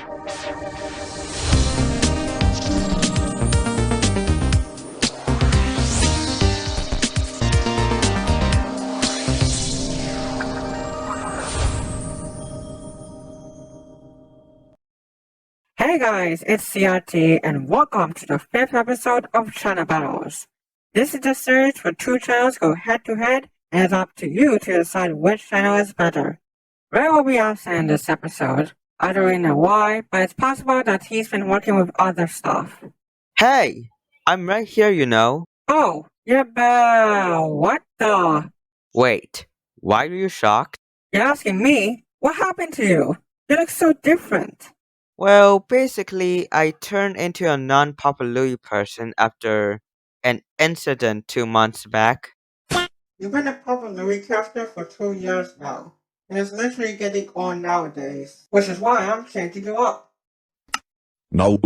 Hey guys, it's CRT and welcome to the 5th episode of Channel Battles. This is the series where two channels go head to head and it's up to you to decide which channel is better. Ray will be absent in this episode. I don't really know why, but it's possible that he's been working with other stuff. Hey, I'm right here, you know. Oh, you're Belle. What the? Wait, why are you shocked? You're asking me? What happened to you? You look so different. Well, basically, I turned into a non-popular person after an incident 2 months back. You've been a popular character for 2 years now, and it's literally getting on nowadays, which is why I'm changing you up. No.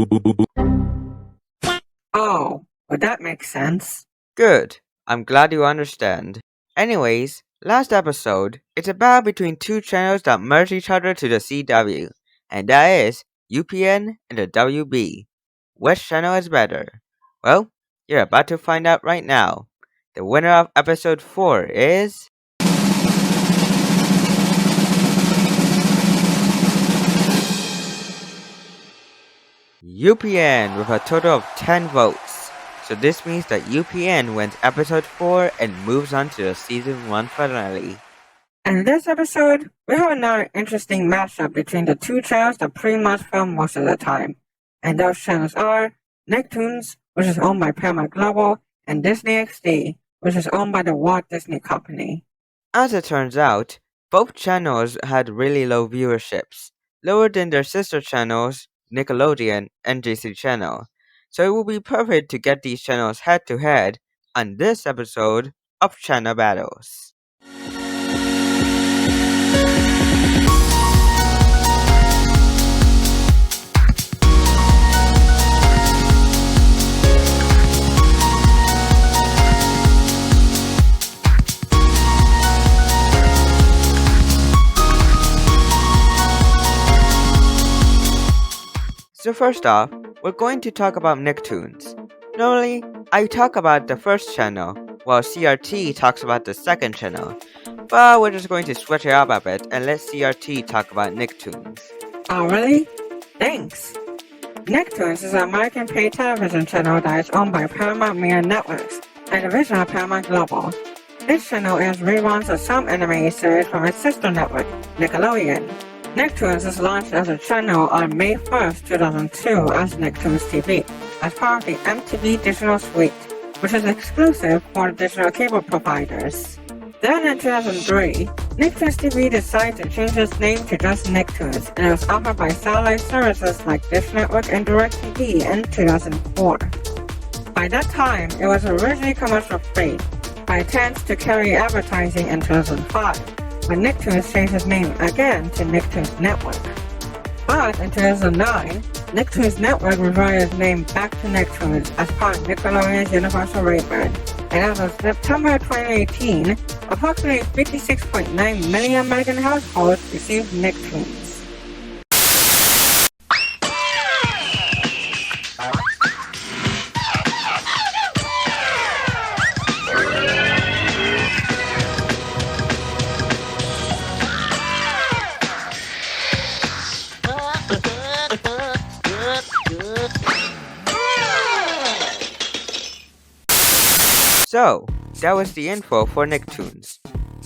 Oh, well that makes sense. Good, I'm glad you understand. Anyways, last episode, it's a battle between two channels that merge each other to the CW, and that is UPN and the WB. Which channel is better? Well, you're about to find out right now. The winner of episode 4 is... UPN with a total of 10 votes. So this means that UPN wins episode 4 and moves on to the season 1 finale. And in this episode, we have another interesting matchup between the two channels that pretty much film most of the time. And those channels are Nicktoons, which is owned by Paramount Global, and Disney XD, which is owned by the Walt Disney Company. As it turns out, both channels had really low viewerships, lower than their sister channels, Nickelodeon and JC Channel. So it will be perfect to get these channels head to head on this episode of Channel Battles. So first off, we're going to talk about Nicktoons. Normally, I talk about the first channel, while CRT talks about the second channel. But we're just going to switch it up a bit and let CRT talk about Nicktoons. Oh really? Thanks! Nicktoons is an American paid television channel that is owned by Paramount Media Networks and a division of Paramount Global. This channel airs reruns of some animated series from its sister network, Nickelodeon. Nicktoons is launched as a channel on May 1st, 2002 as Nicktoons TV, as part of the MTV Digital Suite, which is exclusive for digital cable providers. Then in 2003, Nicktoons TV decided to change its name to just Nicktoons, and it was offered by satellite services like Dish Network and DirecTV in 2004. By that time, it was originally commercial free, but it tends to carry advertising in 2005. When Nicktoons changed its name again to Nicktoons Network. But in 2009, Nicktoons Network reverted its name back to Nicktoons as part of Nickelodeon's Universal Raybird. And as of September 2018, approximately 56.9 million American households received Nicktoons. So, that was the info for Nicktoons.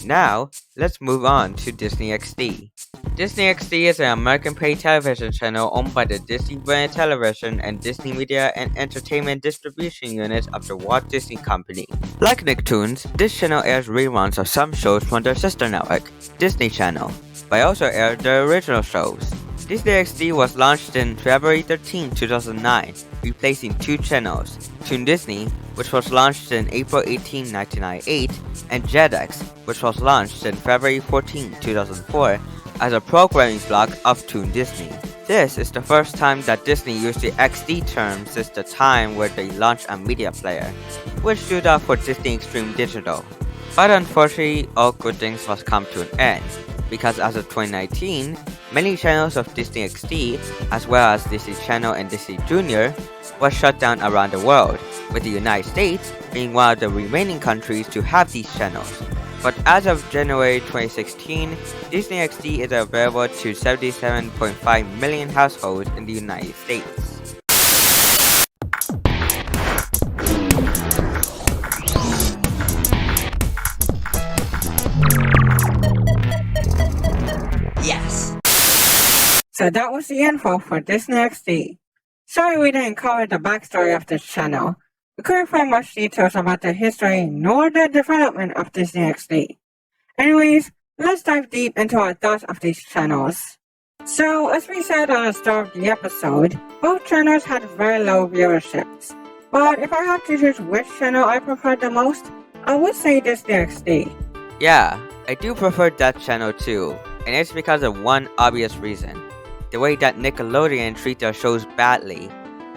Now, let's move on to Disney XD. Disney XD is an American paid television channel owned by the Disney Brand Television and Disney Media and Entertainment Distribution units of the Walt Disney Company. Like Nicktoons, this channel airs reruns of some shows from their sister network, Disney Channel, but also airs their original shows. Disney XD was launched in February 13, 2009, replacing two channels, Toon Disney, which was launched in April 18, 1998, and JetX, which was launched in February 14, 2004, as a programming block of Toon Disney. This is the first time that Disney used the XD term since the time where they launched a media player, which stood up for Disney Extreme Digital. But unfortunately, all good things must come to an end. because as of 2019, many channels of Disney XD, as well as Disney Channel and Disney Junior, was shut down around the world, with the United States being one of the remaining countries to have these channels. But as of January 2016, Disney XD is available to 77.5 million households in the United States. Yes! So that was the info for Disney XD. Sorry we didn't cover the backstory of this channel. We couldn't find much details about the history nor the development of Disney XD. Anyways, let's dive deep into our thoughts of these channels. So, as we said at the start of the episode, both channels had very low viewerships. But if I had to choose which channel I preferred the most, I would say Disney XD. Yeah, I do prefer that channel too, and it's because of one obvious reason: the way that Nickelodeon treat their shows badly.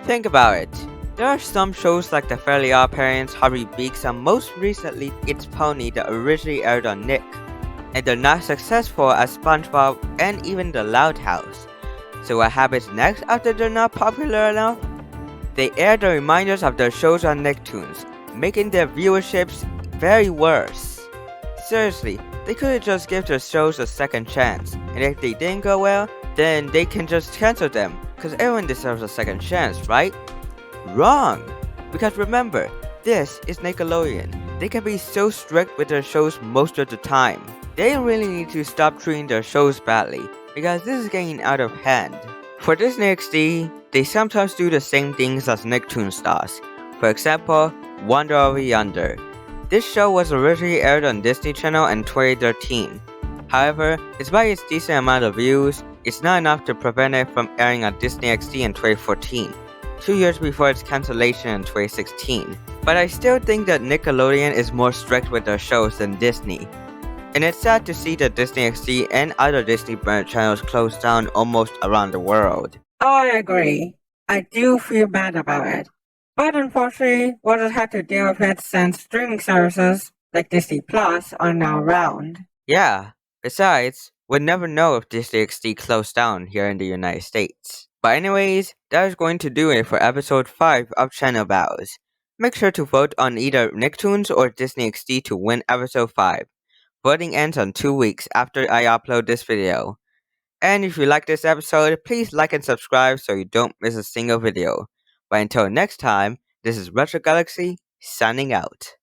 Think about it. There are some shows like The Fairly Odd Parents, Harvey Beaks, and most recently It's Pony that originally aired on Nick, and they're not successful as SpongeBob and even The Loud House. So what happens next after they're not popular enough? They air the reminders of their shows on Nicktoons, making their viewerships very worse. Seriously, they could've just give their shows a second chance, and if they didn't go well, then they can just cancel them, cause everyone deserves a second chance, right? Wrong! Because remember, this is Nickelodeon. They can be so strict with their shows most of the time. They really need to stop treating their shows badly, because this is getting out of hand. For Disney XD, they sometimes do the same things as Nicktoons does. For example, Wonder Over Yonder. This show was originally aired on Disney Channel in 2013. However, despite its decent amount of views, it's not enough to prevent it from airing on Disney XD in 2014, 2 years before its cancellation in 2016. But I still think that Nickelodeon is more strict with their shows than Disney. And it's sad to see that Disney XD and other Disney brand channels close down almost around the world. I agree. I do feel bad about it. But unfortunately, we'll just have to deal with it since streaming services like Disney Plus are now around. Yeah, besides, we'll never know if Disney XD closed down here in the United States. But anyways, that is going to do it for episode 5 of Channel Battles. Make sure to vote on either Nicktoons or Disney XD to win episode 5. Voting ends on 2 weeks after I upload this video. And if you like this episode, please like and subscribe so you don't miss a single video. But until next time, this is Retro Galaxy, signing out.